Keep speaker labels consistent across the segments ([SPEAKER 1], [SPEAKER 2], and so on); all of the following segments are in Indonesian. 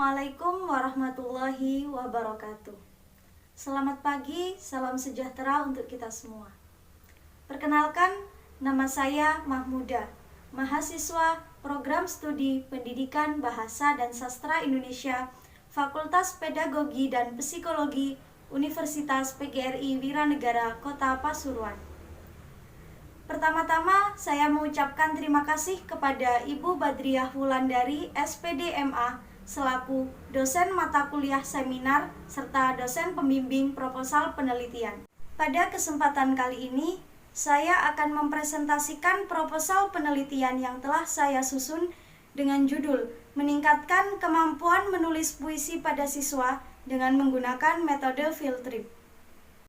[SPEAKER 1] Assalamualaikum warahmatullahi wabarakatuh. Selamat pagi, salam sejahtera untuk kita semua. Perkenalkan, nama saya Mahmuda, mahasiswa Program Studi Pendidikan Bahasa dan Sastra Indonesia, Fakultas Pedagogi dan Psikologi, Universitas PGRI Wiranegara, Kota Pasuruan. Pertama-tama, saya mengucapkan terima kasih kepada Ibu Badriah Wulandari, SPD MA, selaku dosen mata kuliah seminar serta dosen pembimbing proposal penelitian. Pada kesempatan kali ini, saya akan mempresentasikan proposal penelitian yang telah saya susun dengan judul Meningkatkan Kemampuan Menulis Puisi pada Siswa dengan menggunakan metode field trip.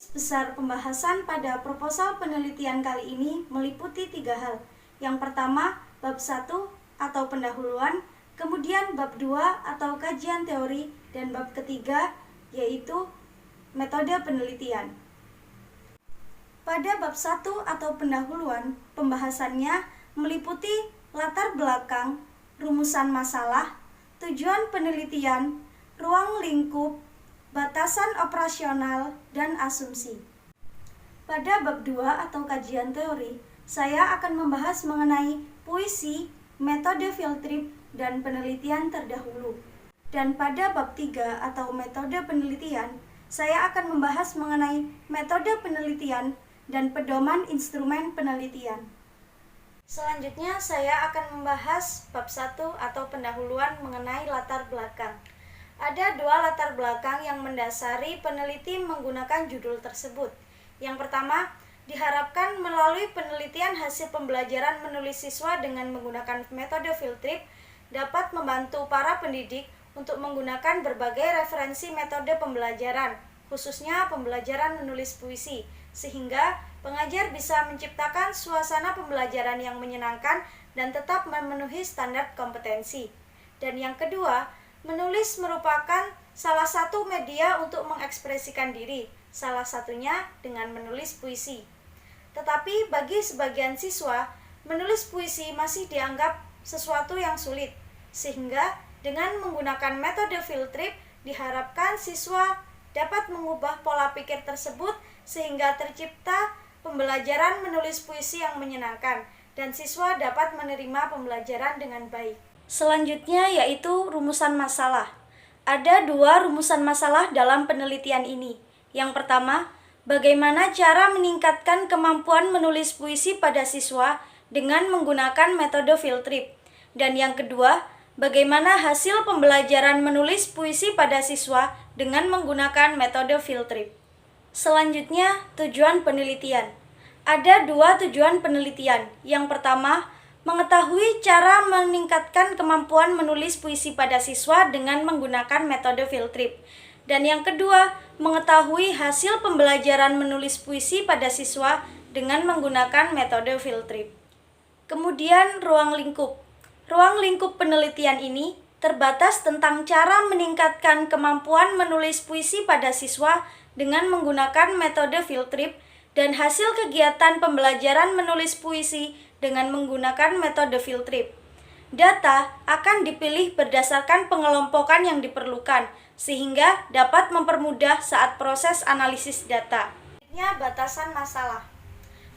[SPEAKER 1] Besar pembahasan pada proposal penelitian kali ini meliputi 3 hal. Yang pertama, bab 1 atau pendahuluan, kemudian bab 2 atau kajian teori, dan bab ketiga yaitu metode penelitian. Pada bab 1 atau pendahuluan, pembahasannya meliputi latar belakang, rumusan masalah, tujuan penelitian, ruang lingkup, batasan operasional, dan asumsi. Pada bab 2 atau kajian teori, saya akan membahas mengenai puisi, metode field trip, dan penelitian terdahulu. Dan pada bab 3 atau metode penelitian, saya akan membahas mengenai metode penelitian dan pedoman instrumen penelitian. Selanjutnya, saya akan membahas bab 1 atau pendahuluan mengenai latar belakang. Ada 2 latar belakang yang mendasari peneliti menggunakan judul tersebut. Yang pertama, diharapkan melalui penelitian hasil pembelajaran menulis siswa dengan menggunakan metode field trip dapat membantu para pendidik untuk menggunakan berbagai referensi metode pembelajaran, khususnya pembelajaran menulis puisi, sehingga pengajar bisa menciptakan suasana pembelajaran yang menyenangkan dan tetap memenuhi standar kompetensi. Dan yang kedua, menulis merupakan salah satu media untuk mengekspresikan diri, salah satunya dengan menulis puisi. Tetapi bagi sebagian siswa, menulis puisi masih dianggap sesuatu yang sulit, sehingga dengan menggunakan metode field trip diharapkan siswa dapat mengubah pola pikir tersebut sehingga tercipta pembelajaran menulis puisi yang menyenangkan dan siswa dapat menerima pembelajaran dengan baik. Selanjutnya yaitu rumusan masalah. Ada 2 rumusan masalah dalam penelitian ini. Yang pertama, bagaimana cara meningkatkan kemampuan menulis puisi pada siswa dengan menggunakan metode field trip. Dan yang kedua, bagaimana hasil pembelajaran menulis puisi pada siswa dengan menggunakan metode field trip. Selanjutnya, tujuan penelitian. Ada 2 tujuan penelitian. Yang pertama, mengetahui cara meningkatkan kemampuan menulis puisi pada siswa dengan menggunakan metode field trip. Dan yang kedua, mengetahui hasil pembelajaran menulis puisi pada siswa dengan menggunakan metode field trip. Kemudian, ruang lingkup. Ruang lingkup penelitian ini terbatas tentang cara meningkatkan kemampuan menulis puisi pada siswa dengan menggunakan metode field trip dan hasil kegiatan pembelajaran menulis puisi dengan menggunakan metode field trip. Data akan dipilih berdasarkan pengelompokan yang diperlukan, sehingga dapat mempermudah saat proses analisis data. Batasan masalah.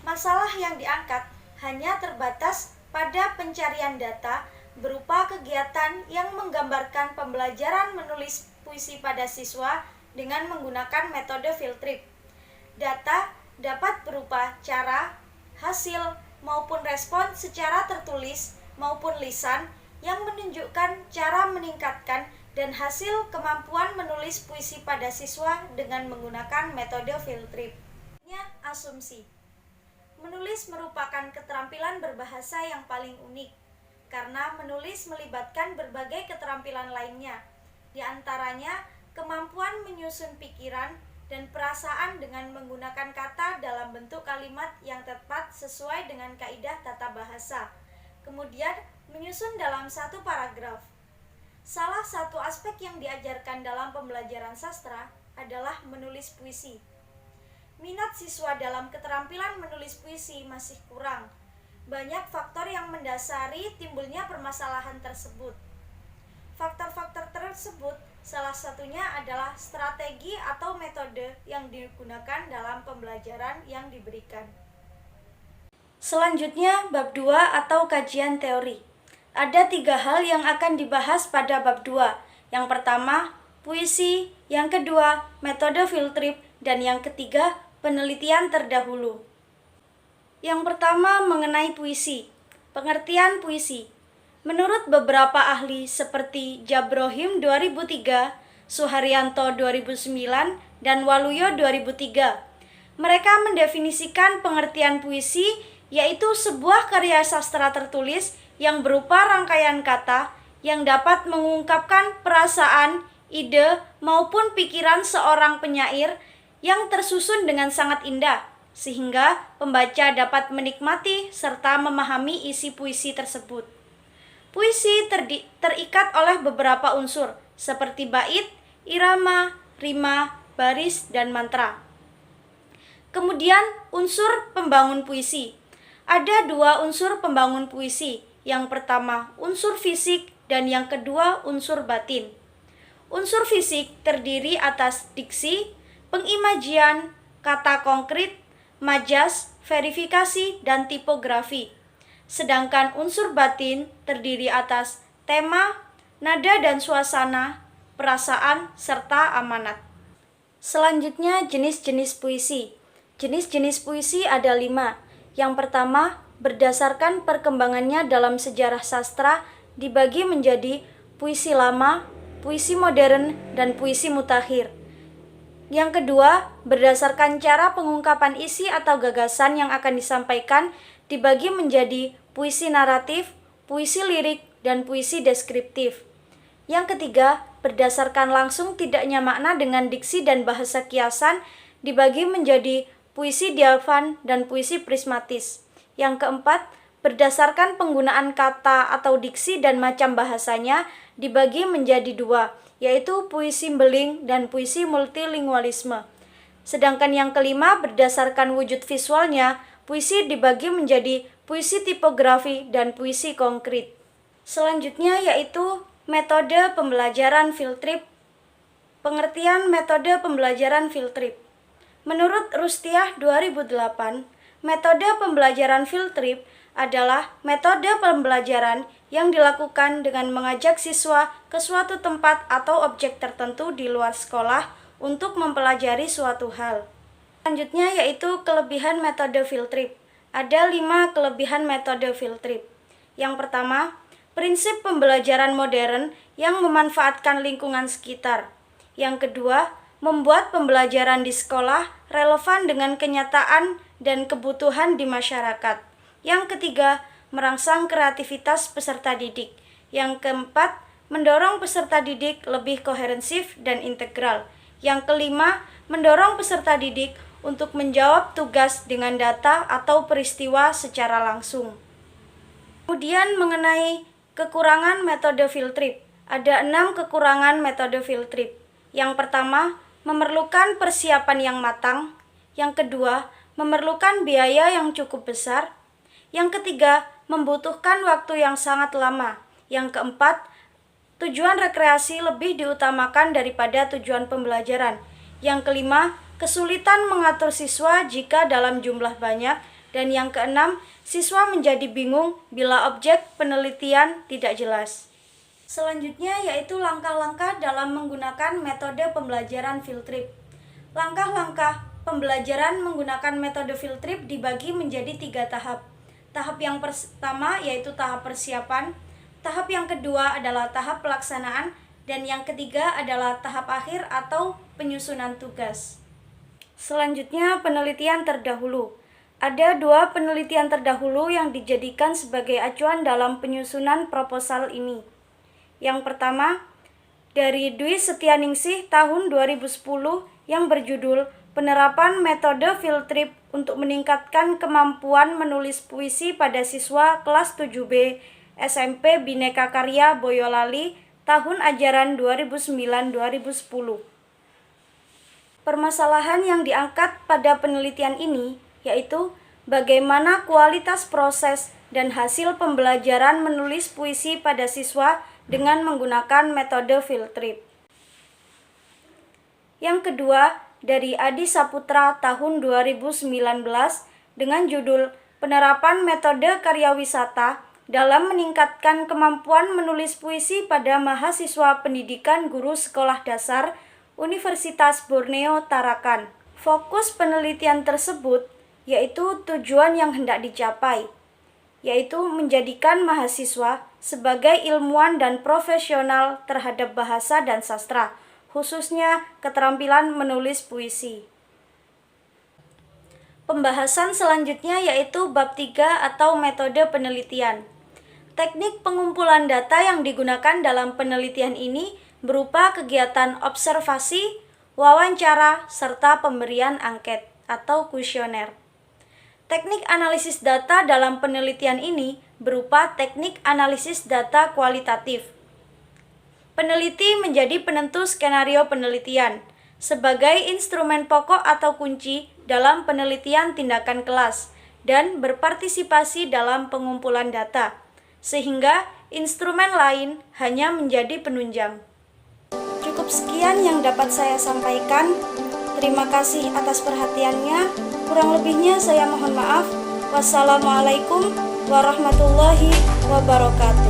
[SPEAKER 1] Masalah yang diangkat hanya terbatas pada pencarian data berupa kegiatan yang menggambarkan pembelajaran menulis puisi pada siswa dengan menggunakan metode field trip. Data dapat berupa cara, hasil, maupun respon secara tertulis maupun lisan yang menunjukkan cara meningkatkan dan hasil kemampuan menulis puisi pada siswa dengan menggunakan metode field trip. Asumsi. Menulis merupakan keterampilan berbahasa yang paling unik karena menulis melibatkan berbagai keterampilan lainnya, di antaranya kemampuan menyusun pikiran dan perasaan dengan menggunakan kata dalam bentuk kalimat yang tepat sesuai dengan kaidah tata bahasa. Kemudian, menyusun dalam satu paragraf. Salah satu aspek yang diajarkan dalam pembelajaran sastra adalah menulis puisi. Minat siswa dalam keterampilan menulis puisi masih kurang. Banyak faktor yang mendasari timbulnya permasalahan tersebut. Faktor-faktor tersebut salah satunya adalah strategi atau metode yang digunakan dalam pembelajaran yang diberikan. Selanjutnya, bab 2 atau kajian teori. Ada 3 hal yang akan dibahas pada bab 2. Yang pertama, puisi, yang kedua, metode field trip, dan yang ketiga, penelitian terdahulu. Yang pertama, mengenai puisi. Pengertian puisi. Menurut beberapa ahli seperti Jabrohim 2003, Suharyanto 2009, dan Waluyo 2003, mereka mendefinisikan pengertian puisi yaitu sebuah karya sastra tertulis yang berupa rangkaian kata yang dapat mengungkapkan perasaan, ide, maupun pikiran seorang penyair yang tersusun dengan sangat indah, sehingga pembaca dapat menikmati serta memahami isi puisi tersebut. Puisi terikat oleh beberapa unsur, seperti bait, irama, rima, baris, dan mantra. Kemudian, unsur pembangun puisi. Ada 2 unsur pembangun puisi. Yang pertama, unsur fisik, dan yang kedua, unsur batin. Unsur fisik terdiri atas diksi, pengimajian, kata konkret, majas, verifikasi, dan tipografi. Sedangkan unsur batin terdiri atas tema, nada dan suasana, perasaan, serta amanat. Selanjutnya, jenis-jenis puisi. Jenis-jenis puisi ada 5. Yang pertama, berdasarkan perkembangannya dalam sejarah sastra dibagi menjadi puisi lama, puisi modern, dan puisi mutakhir. Yang kedua, berdasarkan cara pengungkapan isi atau gagasan yang akan disampaikan dibagi menjadi puisi naratif, puisi lirik, dan puisi deskriptif. Yang ketiga, berdasarkan langsung tidaknya makna dengan diksi dan bahasa kiasan dibagi menjadi puisi diafan dan puisi prismatis. Yang keempat, berdasarkan penggunaan kata atau diksi dan macam bahasanya dibagi menjadi 2, yaitu puisi beling dan puisi multilingualisme. Sedangkan yang kelima, berdasarkan wujud visualnya, puisi dibagi menjadi puisi tipografi dan puisi konkret. Selanjutnya yaitu metode pembelajaran field trip. Pengertian metode pembelajaran field trip. Menurut Rustiah 2008, metode pembelajaran field trip adalah metode pembelajaran yang dilakukan dengan mengajak siswa ke suatu tempat atau objek tertentu di luar sekolah untuk mempelajari suatu hal. Selanjutnya yaitu kelebihan metode field trip. Ada 5 kelebihan metode field trip. Yang pertama, prinsip pembelajaran modern yang memanfaatkan lingkungan sekitar. Yang kedua, membuat pembelajaran di sekolah relevan dengan kenyataan dan kebutuhan di masyarakat. Yang ketiga, merangsang kreativitas peserta didik. Yang keempat, mendorong peserta didik lebih koherensif dan integral. Yang kelima, mendorong peserta didik untuk menjawab tugas dengan data atau peristiwa secara langsung. Kemudian mengenai kekurangan metode field trip. Ada 6 kekurangan metode field trip. Yang pertama, memerlukan persiapan yang matang. Yang kedua, memerlukan biaya yang cukup besar. Yang ketiga, membutuhkan waktu yang sangat lama. Yang keempat, tujuan rekreasi lebih diutamakan daripada tujuan pembelajaran. Yang kelima, kesulitan mengatur siswa jika dalam jumlah banyak. Dan yang keenam, siswa menjadi bingung bila objek penelitian tidak jelas. Selanjutnya yaitu langkah-langkah dalam menggunakan metode pembelajaran field trip. Langkah-langkah pembelajaran menggunakan metode field trip dibagi menjadi 3 tahap. Tahap yang pertama yaitu tahap persiapan, tahap yang kedua adalah tahap pelaksanaan, dan yang ketiga adalah tahap akhir atau penyusunan tugas. Selanjutnya penelitian terdahulu. Ada 2 penelitian terdahulu yang dijadikan sebagai acuan dalam penyusunan proposal ini. Yang pertama, dari Dwi Setianingsih tahun 2010 yang berjudul Penerapan Metode Field Trip untuk Meningkatkan Kemampuan Menulis Puisi pada Siswa Kelas 7B SMP Bhinneka Karya Boyolali tahun ajaran 2009-2010. Permasalahan yang diangkat pada penelitian ini yaitu bagaimana kualitas proses dan hasil pembelajaran menulis puisi pada siswa dengan menggunakan metode field trip. Yang kedua, dari Adi Saputra tahun 2019 dengan judul Penerapan Metode Karya Wisata dalam meningkatkan kemampuan menulis puisi pada mahasiswa pendidikan guru sekolah dasar Universitas Borneo Tarakan. Fokus penelitian tersebut yaitu tujuan yang hendak dicapai, yaitu menjadikan mahasiswa sebagai ilmuwan dan profesional terhadap bahasa dan sastra, khususnya keterampilan menulis puisi. Pembahasan selanjutnya yaitu bab 3 atau metode penelitian. Teknik pengumpulan data yang digunakan dalam penelitian ini berupa kegiatan observasi, wawancara, serta pemberian angket atau kuesioner. Teknik analisis data dalam penelitian ini berupa teknik analisis data kualitatif. Peneliti menjadi penentu skenario penelitian sebagai instrumen pokok atau kunci dalam penelitian tindakan kelas dan berpartisipasi dalam pengumpulan data, sehingga instrumen lain hanya menjadi penunjang. Cukup sekian yang dapat saya sampaikan. Terima kasih atas perhatiannya. Kurang lebihnya saya mohon maaf. Wassalamualaikum warahmatullahi wabarakatuh.